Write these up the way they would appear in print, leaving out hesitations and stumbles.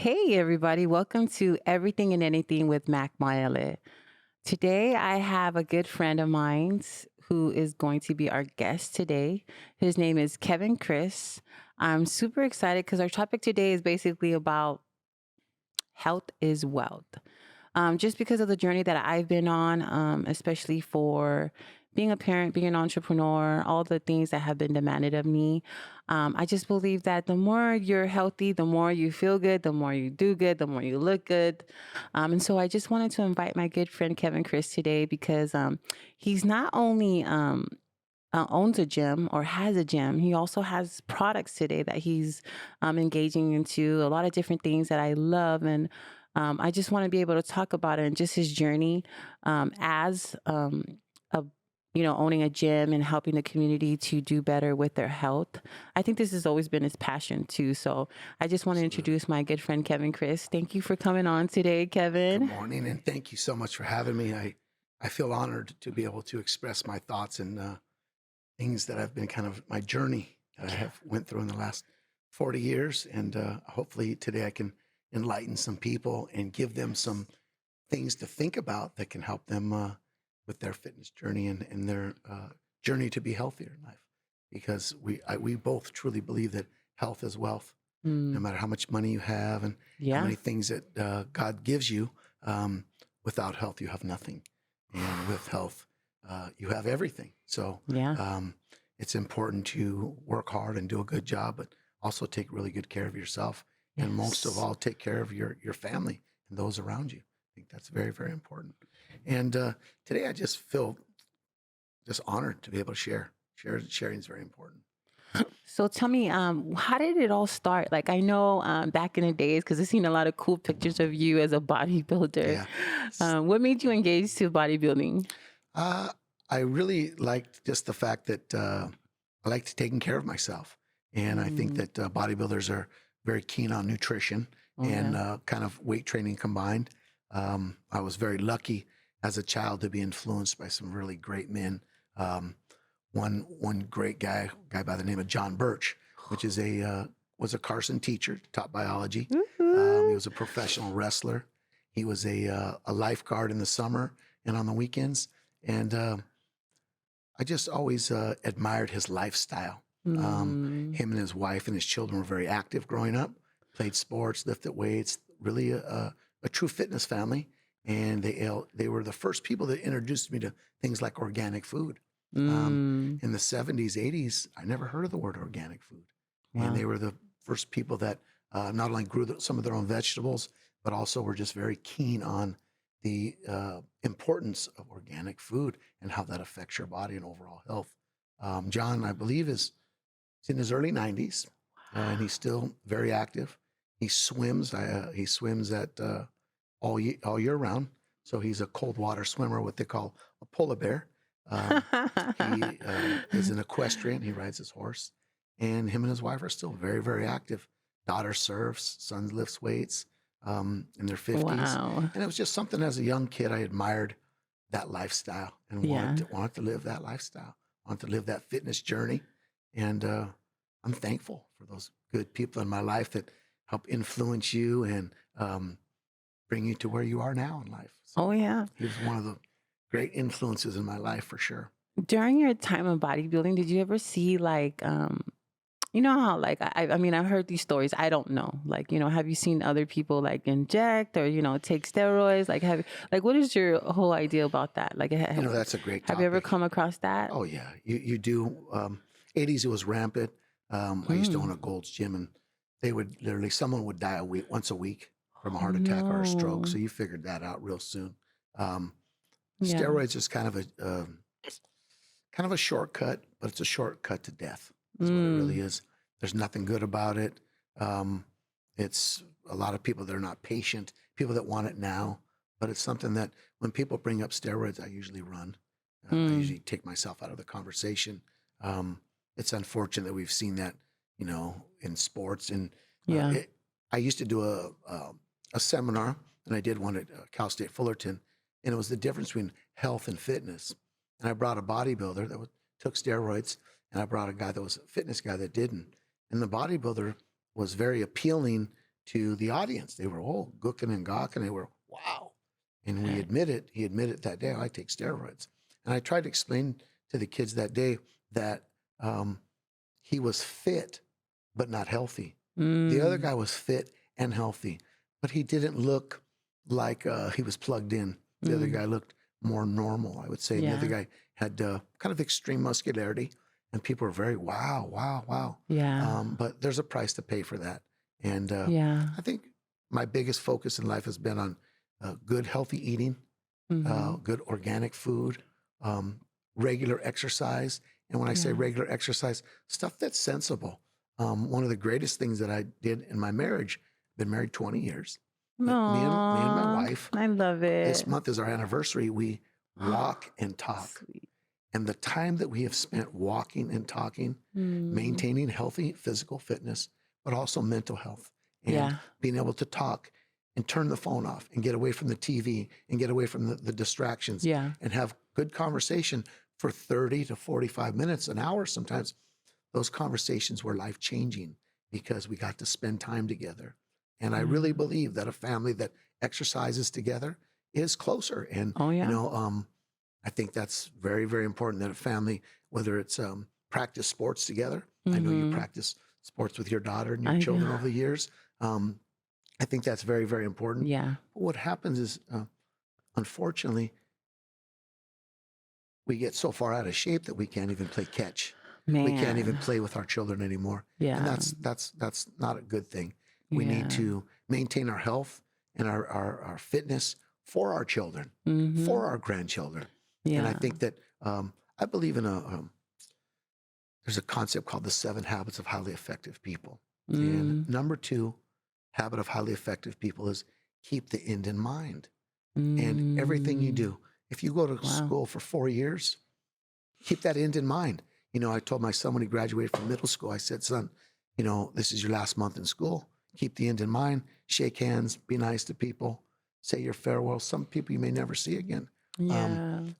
Hey, everybody. Welcome to Everything and Anything with Maka Maaele. Today, I have a good friend of mine who is going to be our guest today. His name is Kevin Criss. I'm super excited because our topic today is basically about health is wealth. Just because of the journey that I've been on, especially for being a parent, being an entrepreneur, all the things that have been demanded of me. I just believe that the more you're healthy, the more you feel good, the more you do good, the more you look good. And so I just wanted to invite my good friend Kevin Chris today because he's not only owns a gym or has a gym. He also has products today that he's engaging into a lot of different things that I love. And I just want to be able to talk about it and just his journey as a owning a gym and helping the community to do better with their health. I think this has always been his passion too. So I just want to Absolutely. introduce my good friend Kevin Chris. Thank you for coming on today, Good Kevin. morning, and thank you so much for having me. I feel honored to be able to express my thoughts and things that have been kind of my journey that I Yeah. have went through in the last 40 years, and hopefully today I can enlighten some people and give them some things to think about that can help them with their fitness journey and their journey to be healthier in life. Because we both truly believe that health is wealth. No Mm, matter how much money you have and how yeah. many things that God gives you, um, without health, you have nothing. And with health, you have everything. So Yeah. um, it's important to work hard and do a good job, but also take really good care of yourself. And most of Yes. all, take care of your family and those around you. I think that's very, very important. And today I just feel just honored to be able to share. Sharing is very important. So tell me, how did it all start? Like I know back in the days, because I've seen a lot of cool pictures of you as a bodybuilder. Yeah. What made you engage to bodybuilding? Uh, I really liked just the fact that I liked taking care of myself. And I think Mm. that bodybuilders are very keen on nutrition Oh and yeah. kind of weight training combined. I was very lucky as a child to be influenced by some really great men. Um, one great guy by the name of John Birch, which is was a Carson teacher, taught biology. He Woohoo. was a professional wrestler. He was a lifeguard in the summer and on the weekends. And I just always admired his lifestyle. Mm. Him and his wife and his children were very active growing up, played sports, lifted weights, really a true fitness family. And they were the first people that introduced me to things like organic food. Um, Mm. in the 70s, 80s, I never heard of the word organic food. And they Wow. were the first people that not only grew some of their own vegetables, but also were just very keen on the importance of organic food and how that affects your body and overall health. John, I believe, is in his early 90s, and he's still very active. He swims. He swims at all year round. So he's a cold water swimmer, what they call a polar bear. Um, he is an equestrian. He rides his horse, and him and his wife are still very, very active. Daughter surfs, son lifts weights in their 50s, Wow. and it was just something as a young kid I admired that lifestyle and Yeah. wanted to live that lifestyle, wanted to live that fitness journey, and I'm thankful for those good people in my life that help influence you and bring you to where you are now in life. Oh So yeah. he was one of the great influences in my life for sure. During your time of bodybuilding, did you ever see like you know how like I mean I've heard these stories. I don't know. Like, have you seen other people like inject or, take steroids? Like what is your whole idea about that? Like That's a great have you ever topic. come across that? Oh yeah, you do. 80s it was rampant. I used to own Mm. a Gold's Gym, and they would literally someone would die once a week from a Oh heart attack or a stroke. no. So you figured that out real soon. Um, Yeah. steroids is kind of a shortcut, but it's a shortcut to death, is what it really Mm. is. There's nothing good about it. Um, it's a lot of people that are not patient, people that want it now, but it's something that when people bring up steroids, I usually run. I Mm. usually take myself out of the conversation. Um, it's unfortunate that we've seen that, in sports. And uh, Yeah. it, I used to do a seminar, and I did one at Cal State Fullerton, and it was the difference between health and fitness. And I brought a bodybuilder that took steroids, and I brought a guy that was a fitness guy that didn't. And the bodybuilder was very appealing to the audience. They were all gooking and gawking. They were, wow. And he admitted that day, I take steroids. And I tried to explain to the kids that day that he was fit, but not healthy. The other guy was fit and healthy, but he didn't look like he was plugged in. The other guy looked more normal, I would say. And the other guy had kind of extreme muscularity, and people were very, wow, wow, wow. Yeah. But there's a price to pay for that. And Yeah. I think my biggest focus in life has been on good, healthy eating, good organic food, regular exercise. And when I say regular exercise, stuff that's sensible. One of the greatest things that I did in my marriage, been married 20 years. Me and my wife, I love it. this month is our anniversary. We walk and talk. Sweet. And the time that we have spent walking and talking, maintaining healthy physical fitness, but also mental health, and being able to talk and turn the phone off and get away from the TV and get away from the distractions and have good conversation for 30 to 45 minutes, an hour sometimes. Those conversations were life-changing because we got to spend time together. And I really believe that a family that exercises together is closer. And, you know, I think that's very, very important that a family, whether it's practice sports together. I know you practice sports with your daughter and your children over the years. I think that's very, very important. Yeah. But what happens is, unfortunately, we get so far out of shape that we can't even play catch. Man. We can't even play with our children anymore. Yeah. And that's not a good thing. We need to maintain our health and our fitness for our children, for our grandchildren. And I think that I believe in there's a concept called the 7 habits of highly effective people. And number 2 habit of highly effective people is keep the end in mind. And everything you do, if you go to school for 4 years, keep that end in mind. You know, I told my son when he graduated from middle school, I said, son, you know, this is your last month in school. Keep the end in mind, shake hands, be nice to people, say your farewell. Some people you may never see again.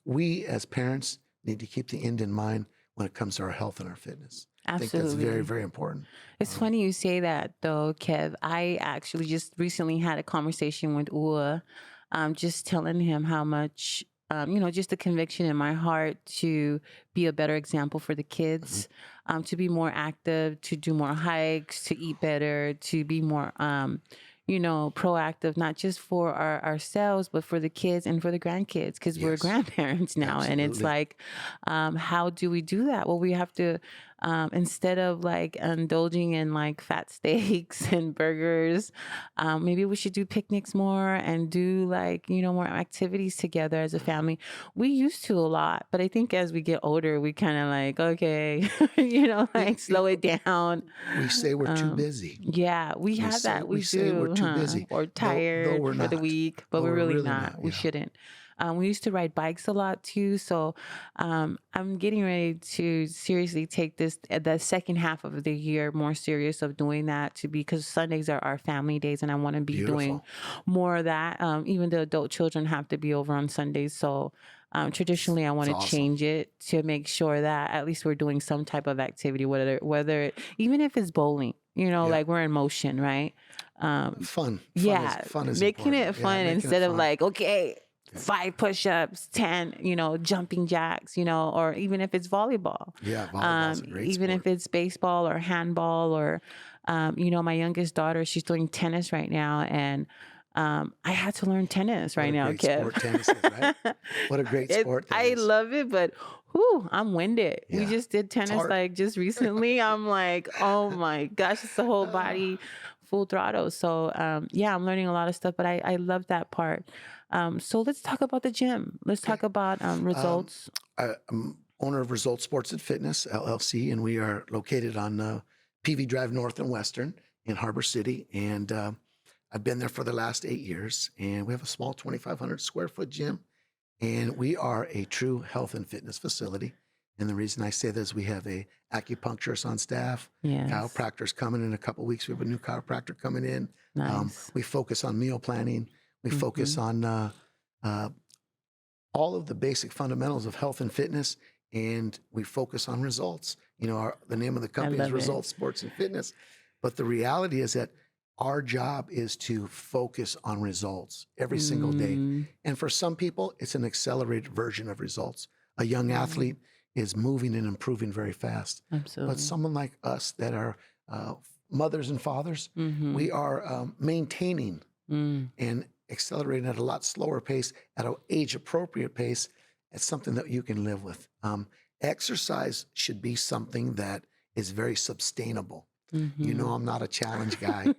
We as parents need to keep the end in mind when it comes to our health and our fitness. Absolutely. I think that's very, very important. It's funny you say that though, Kev. I actually just recently had a conversation with Ua, just telling him how much, you know, just the conviction in my heart to be a better example for the kids, to be more active, to do more hikes, to eat better, to be more, you know, proactive, not just for ourselves, but for the kids and for the grandkids, because we're grandparents now. And it's like, how do we do that? Well, we have to, instead of like indulging in like fat steaks and burgers, maybe we should do picnics more and do like, you know, more activities together as a family. We used to a lot, but I think as we get older, we kind of like, okay, you know, like slow it down. We say we're too busy. Yeah, we have that. We say do, we're too busy. Or tired we're for the not. week, but we're really not. We yeah. shouldn't. We used to ride bikes a lot too. So I'm getting ready to seriously take the second half of the year more serious of doing that because Sundays are our family days and I want to be doing more of that. Even the adult children have to be over on Sundays. So traditionally I want to change it to make sure that at least we're doing some type of activity, whether even if it's bowling, you know, like we're in motion, right? Fun is making important. it fun instead of like, okay, 5 push-ups, 10, you know, jumping jacks, you know, or even if it's volleyball. Yeah, volleyball's a great even sport. if it's baseball or handball or, you know, my youngest daughter, she's doing tennis right now. And I had to learn tennis right now, Kev. Sport tennis is, right? What a great sport that I is. love it, but I'm winded. We just did tennis like just recently. I'm like, oh my gosh, it's the whole body full throttle. So I'm learning a lot of stuff, but I love that part. So let's talk about the gym. Let's talk about results. I'm owner of Results Sports and Fitness, LLC, and we are located on PV Drive North and Western in Harbor City. And I've been there for the last 8 years. And we have a small 2,500 square foot gym. And we are a true health and fitness facility. And the reason I say this, we have a acupuncturist on staff. Chiropractor's coming in a couple of weeks. We have a new chiropractor coming in. Nice. We focus on meal planning. We focus on all of the basic fundamentals of health and fitness, and we focus on results. You know, the name of the company is Results Sports and Fitness. But the reality is that Our job is to focus on results every single day. Mm, And for some people, it's an accelerated version of results. A young mm, athlete is moving and improving very fast. But absolutely. someone like us that are mothers and fathers, Mm-hmm. we are maintaining Mm, and accelerating at a lot slower pace, at an age appropriate pace. It's something that you can live with. Exercise should be something that is very sustainable. You know, mm-hmm. I'm not a challenge guy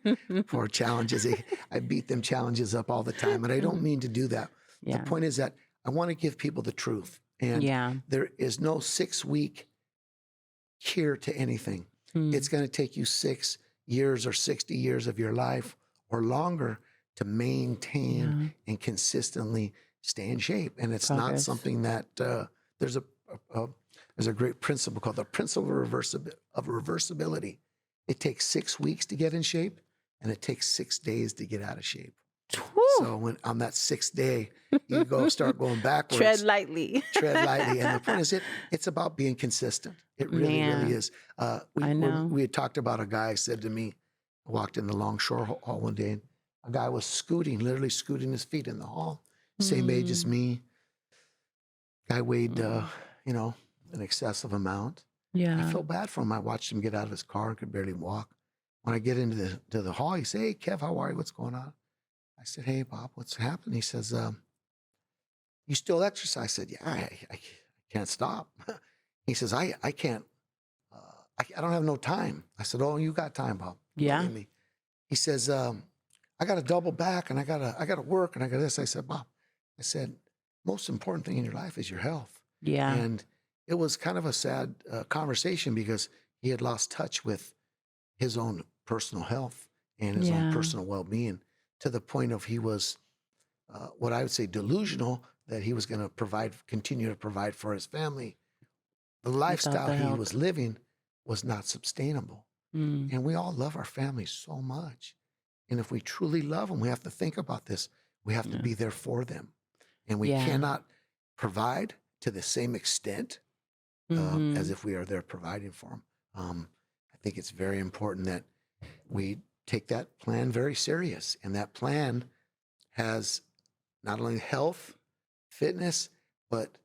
for challenges. I beat them challenges up all the time, and I don't mean to do that. The Yeah. point is that I want to give people the truth, and Yeah. there is no 6 week cure to anything. It's Mm, going to take you 6 years or 60 years of your life or longer to maintain yeah. and consistently stay in shape. And it's not Progress. something that there's a there's a great principle called the principle of reversibility. It takes 6 weeks to get in shape, and it takes 6 days to get out of shape. Whew. So when on that 6th day, you start going Tread backwards, lightly. tread lightly. And the point is, it's about being consistent. It really, really Man, is. I know. We had talked about a guy said to me, I walked in the Longshore Hall one day, and a guy was literally scooting his feet in the hall, same age as Mm, me. Guy weighed, mm, you know, an excessive amount. I yeah. felt bad for him. I watched him get out of his car and could barely walk. When I get into the hall, he said, "Hey, Kev, how are you? What's going on?" I said, "Hey, Bob, what's happening?" He says, "You still exercise?" I said, "Yeah, I can't stop." He says, "I can't. I don't have no time." I said, "Oh, you got time, Bob. Yeah. Believe me." He says, "I got to double back, and I got to work, and I got this." I said, "Bob," I said, "most important thing in your life is your health." Yeah. And it was kind of a sad conversation because he had lost touch with his own personal health and his own Yeah. personal well-being to the point of he was what I would say delusional that he was going to continue to provide for his family. The Without lifestyle the he help. was living was not sustainable. Mm, And we all love our families so much. And if we truly love them, we have to think about this. We have to yeah. be there for them. And we Yeah. cannot provide to the same extent as Mm-hmm. if we are there providing for them. I think it's very important that we take that plan very serious. And that plan has not only health, fitness, but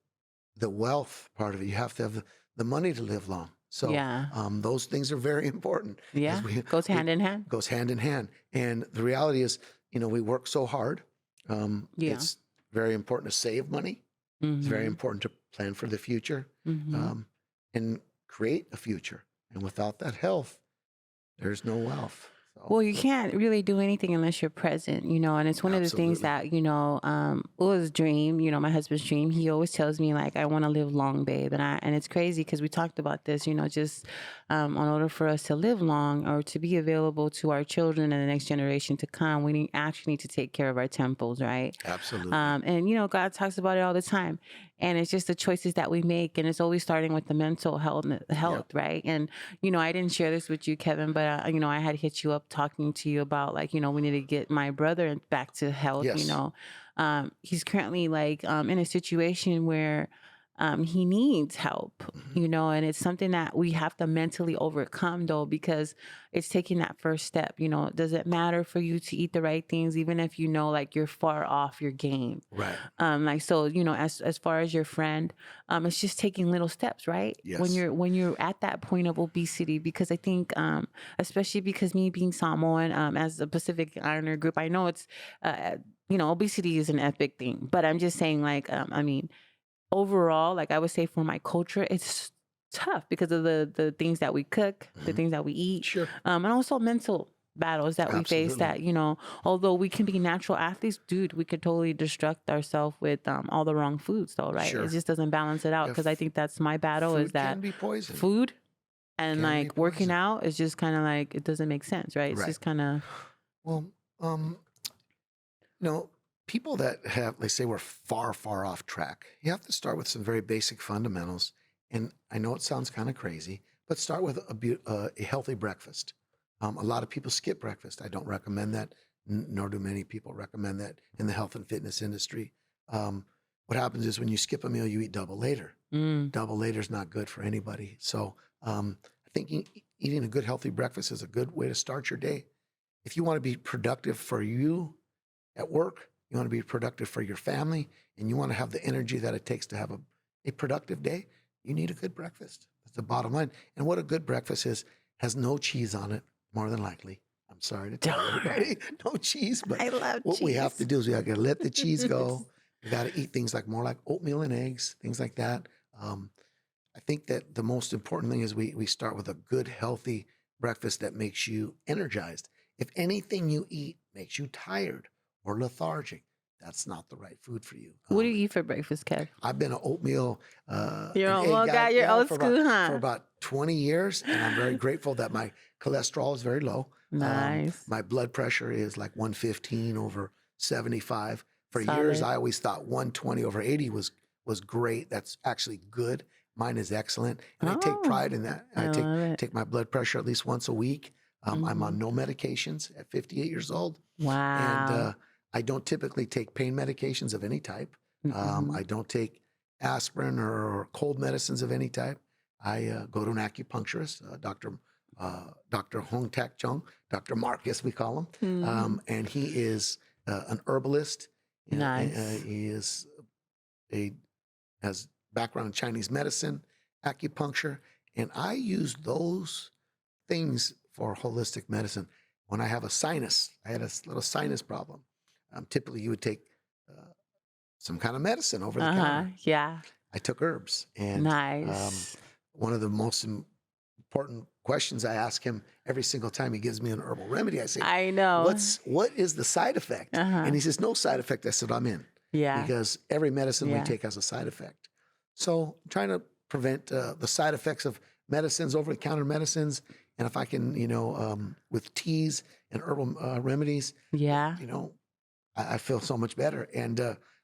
the wealth part of it. You have to have the money to live long. So Yeah. those things are very important as Yeah. Goes we hand in hand. goes hand in hand. And the reality is, we work so hard. Yeah. It's very important to save money. It's very Mm-hmm. important to plan for the future Mm-hmm. um, and create a future. And without that health, there's no wealth. So Well, you can't really do anything unless you're present, and it's one of the things absolutely, that, Ulla's dream, my husband's dream, he always tells me like, I want to live long, babe. And it's crazy because we talked about this, just in order for us to live long or to be available to our children and the next generation to come, actually need to take care of our temples, right? absolutely. And God talks about it all the time. And it's just the choices that we make. And it's always starting with the mental Yep. health, right? And I didn't share this with you, Kevin, but I had hit you up talking to you about like, we need to get my brother back to health. Yes. He's currently like in a situation where he needs help, Hmm. and it's something that we have to mentally overcome though, because it's taking that first step. Does it matter for you to eat the right things, even if like you're far off your game? Right. Like so, as far as your friend, it's just taking little steps, right? When Yes. you're at that point of obesity, because I think, especially because me being Samoan, as a Pacific Islander group, I know it's, obesity is an epic thing, but I'm just saying, like, I mean, overall, like I would say for my culture, it's tough because of the things that we cook, the Hmm. things that we eat, Sure. and also mental battles that we face Absolutely. that, although we can be natural athletes, dude, we could totally destruct ourselves with all the wrong foods though, right? It Sure. just doesn't balance it out because I If think that's my battle is food that can be poison, food and can be like working poison. out is just kind of like it doesn't make sense, right? It's Right. just kind of Well, um, no, people that have, they say we're far, far off track. You have to start with some very basic fundamentals. And I know it sounds kind of crazy, but start with a healthy breakfast. A lot of people skip breakfast. I don't recommend that, nor do many people recommend that in the health and fitness industry. What happens is when you skip a meal, you eat double later. mm, Double later is not good for anybody. So I think eating a good, healthy breakfast is a good way to start your day. if you want to be productive for you at work, you want to be productive for your family, and you want to have the energy that it takes to have a productive day, you need a good breakfast. That's the bottom line. And what a good breakfast is, has no cheese on it, more than likely. I'm sorry to tell Darn. everybody, no cheese, but I love what we have to cheese. do is we got to let the cheese go. We got to eat things like more like oatmeal and eggs, things like that. I think that the most important thing is we start with a good, healthy breakfast that makes you energized. If anything you eat makes you tired or lethargic, that's not the right food for you. What do you eat for breakfast, Kev? I've been an oatmeal You're and old egg guy. guy, You're yeah, old for school, for huh? about 20 years, and I'm very grateful that my cholesterol is very low. Nice. My blood pressure is like 115 over 75. For years, Solid. I always thought 120 over 80 was great. That's actually good. Mine is excellent, and I take Oh, pride in that. I I love it. take my blood pressure at least once a week. I'm Mhm. on no medications at 58 years old, and Wow. I don't typically take pain medications of any type. Mhm. I don't take aspirin or cold medicines of any type. I go to an acupuncturist, Dr. Hong Tak Chung, Dr. Marcus, we call him, Mhm. and he is an herbalist. Nice. He is a has background in Chinese medicine, acupuncture, and I use those things for holistic medicine. When I have a sinus, I had a little sinus problem. Typically, you would take uh, some kind of medicine over the Uh-huh. counter. Yeah. I took herbs, and Nice. one of the most important questions I ask him every single time he gives me an herbal remedy, I say, I know. what is the side effect? Uh-huh. And he says, no side effect. I said, I'm in, Yeah. because every medicine we Yeah. take has a side effect. So I'm trying to prevent the side effects of medicines, over-the-counter medicines, and if I can, with teas and herbal remedies, Yeah. I feel so much better, and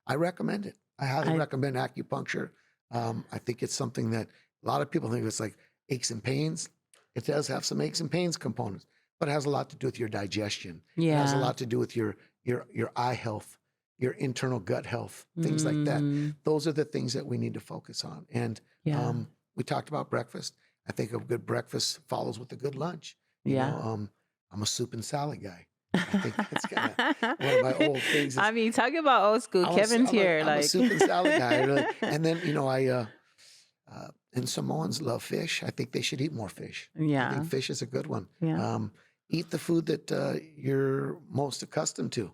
I recommend it. I highly I recommend acupuncture. I think it's something that a lot of people think it's like aches and pains. It does have some aches and pains components, but it has a lot to do with your digestion. It has a yeah. lot to do with your eye health, your internal gut health, things like that. Mm, Those are the things that we need to focus on. And yeah. we talked about breakfast. I think a good breakfast follows with a good lunch. Yeah. I'm a soup and salad guy. I think that's kind of one of my old things. I Is mean, talking about old school, Kevin's here. I'm a Like, soup and salad guy, really. And then and Samoans love fish. I think they should eat more fish. I think yeah. fish is a good one. Yeah. Eat the food that you're most accustomed to.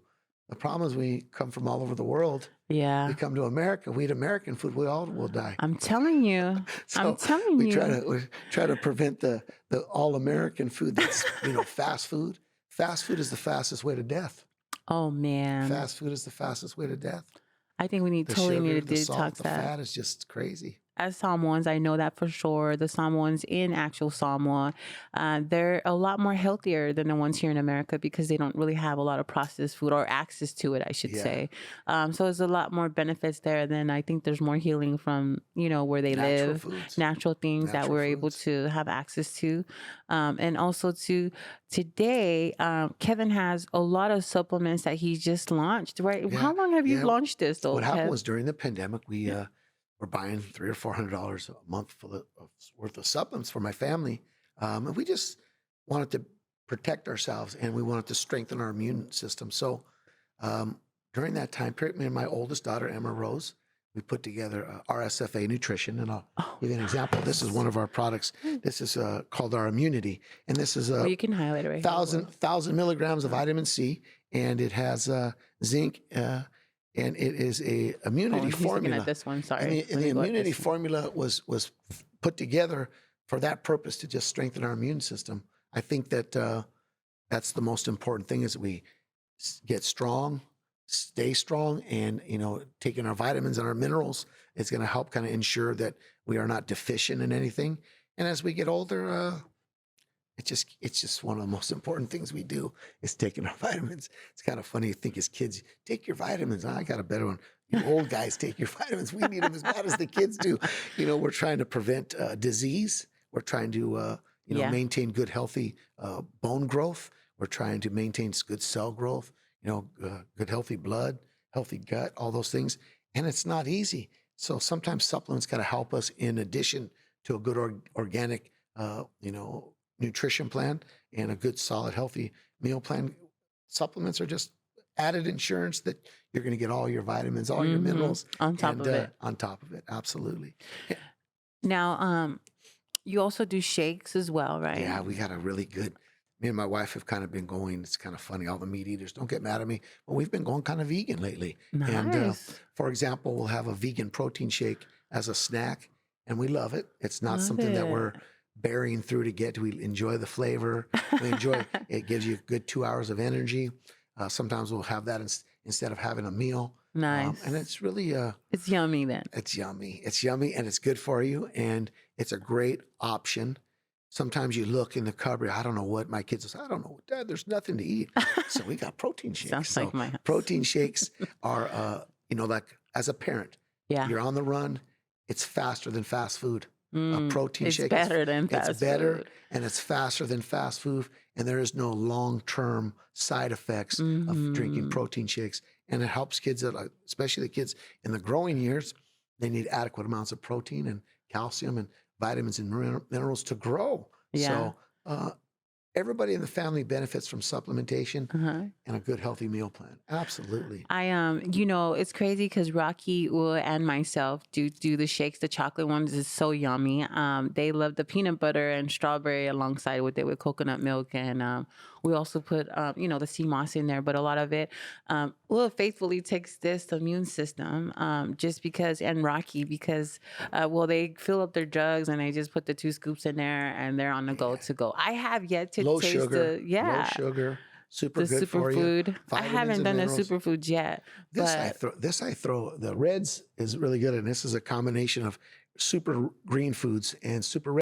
The problem is we come from all over the world. We Yeah. come to America. We eat American food. We all will die. I'm telling you. I'm So telling we you. try to prevent the all American food that's fast food. Fast food is the fastest way to death. Oh man. Fast food is the fastest way to death. I think we The totally sugar, need the to salt, detox the that. fat is just crazy. As Samoans, I know that for sure. The Samoans in actual Samoa, they're a lot more healthier than the ones here in America because they don't really have a lot of processed food or access to it, I should Yeah. say. So there's a lot more benefits there. Than I think there's more healing from where they Natural live, foods. natural things that Natural we're able foods. to have access to, and also to today. Kevin has a lot of supplements that he just launched. Right? Yeah. How long have you Yeah. launched this, though, What happened Kev? was during the pandemic, we were buying $300 or $400 a month worth of supplements for my family, and we just wanted to protect ourselves, and we wanted to strengthen our immune system. So during that time period, me and my oldest daughter, Emma Rose, we put together RSFA Nutrition, and I'll Oh, give you an example. This is one of our products. This is called our Immunity, and this is well, a you can highlight it right here. as well. 1,000 milligrams of vitamin C, and it has zinc, and it is a Oh, immunity he's looking formula. at this one. And Sorry. the, Let and the me go at immunity this one. formula was put together for that purpose, to just strengthen our immune system. I think that that's the most important thing, is that we get strong, stay strong, and taking our vitamins and our minerals is going to help kind of ensure that we are not deficient in anything. And as we get older, it's just one of the most important things we do, is taking our vitamins. It's kind of funny to think as kids, take your vitamins. I got a better one. You old guys take your vitamins. We need them as bad as the kids do. We're trying to prevent disease. We're trying to Yeah. maintain good, healthy bone growth. We're trying to maintain good cell growth. Good, healthy blood, healthy gut, all those things. And it's not easy. So sometimes supplements got to help us, in addition to a good organic, nutrition plan and a good, solid, healthy meal plan. Supplements are just added insurance that you're going to get all your vitamins, all your minerals, On top and of it. on top of it. Absolutely. Now, you also do shakes as well, right? Yeah, we got a really good. Me and my wife have kind of been going. It's kind of funny. All the meat eaters don't get mad at me, but we've been going kind of vegan lately. And Nice. for example, we'll have a vegan protein shake as a snack, and we love it. It's not Love something that we're it. burying through to get. We enjoy the flavor. We enjoy it. Gives you a good 2 hours of energy. Sometimes we'll have that instead of having a meal. Nice. And it's really It's yummy then. it's yummy. It's yummy and it's good for you. And it's a great option. Sometimes you look in the cupboard. I don't know what my kids will say. I don't know, Dad, there's nothing to eat. So we got protein shakes. Sounds like my house. Protein shakes are, like as a parent, Yeah. you're on the run. It's faster than fast food. A Mm, protein it's shake better than it's fast better food. and it's faster than fast food. And there is no long-term side effects of drinking Mhm. protein shakes. And it helps kids that, especially the kids in the growing years, they need adequate amounts of protein and calcium and vitamins and minerals to grow. Yeah. So everybody in the family benefits from supplementation Uh-huh. and a good healthy meal plan. Absolutely. It's crazy because Rocky and myself do the shakes. The chocolate ones is so yummy. They love the peanut butter and strawberry alongside with it with coconut milk, and we also put the sea moss in there. But a lot of it, faithfully takes the immune system, just because, and Rocky because, they fill up their jugs and they just put the 2 scoops in there and they're on the go to go. I have yet to Low taste sugar, the super the good for you. superfood. I Vitamins haven't and done the minerals. superfoods yet, but This I throw. The Reds is really good, and this is a combination of super green foods and super red